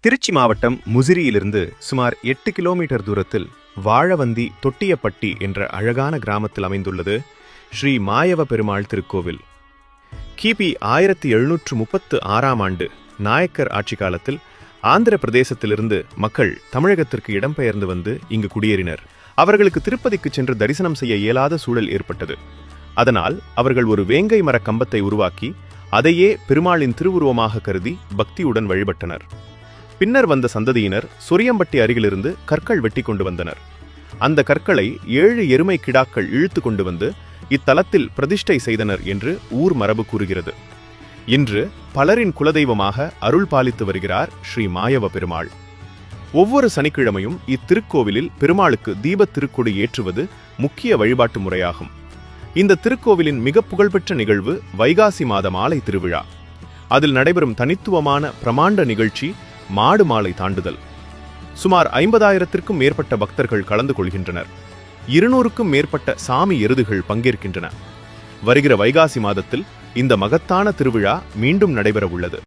திருச்சி மாவட்டம் முசிறியிலிருந்து சுமார் 8 கிலோமீட்டர் தூரத்தில் வாழவந்தி தொட்டியப்பட்டி என்ற அழகான கிராமத்தில் அமைந்துள்ளது ஸ்ரீ மாயவ பெருமாள் திருக்கோவில். கிபி 1736ஆம் ஆண்டு நாயக்கர் ஆட்சி காலத்தில் ஆந்திர பிரதேசத்திலிருந்து மக்கள் தமிழகத்திற்கு இடம்பெயர்ந்து வந்து இங்கு குடியேறினர். அவர்களுக்கு திருப்பதிக்கு சென்று தரிசனம் செய்ய இயலாத சூழல் ஏற்பட்டது. அதனால் அவர்கள் ஒரு வேங்கை மர கம்பத்தை உருவாக்கி அதையே பெருமாளின் திருவுருவமாக கருதி பக்தியுடன் வழிபட்டனர். பின்னர் வந்த சந்ததியினர் சொரியம்பட்டி அருகிலிருந்து கற்கள் வெட்டி கொண்டு வந்தனர். அந்த கற்களை 7 எருமை கிடாக்கள் இழுத்து கொண்டு வந்து இத்தலத்தில் பிரதிஷ்டை செய்தனர் என்று ஊர் மரபு கூறுகிறது. இன்று பலரின் குலதெய்வமாக அருள் பாலித்து வருகிறார் ஸ்ரீ மாயவ பெருமாள். ஒவ்வொரு சனிக்கிழமையும் இத்திருக்கோவிலில் பெருமாளுக்கு தீபத் திருக்கொடி ஏற்றுவது முக்கிய வழிபாட்டு முறையாகும். இந்த திருக்கோவிலின் மிக புகழ்பெற்ற நிகழ்வு வைகாசி மாத மாலை திருவிழா. அதில் நடைபெறும் தனித்துவமான பிரமாண்ட நிகழ்ச்சி மாடு மாலை தாண்டுதல். சுமார் 50,000த்திற்கும் மேற்பட்ட பக்தர்கள் கலந்து கொள்கின்றனர். 200க்கும் மேற்பட்ட சாமி எருதுகள் பங்கேற்கின்றன. வருகிற வைகாசி மாதத்தில் இந்த மகத்தான திருவிழா மீண்டும் நடைபெற உள்ளது.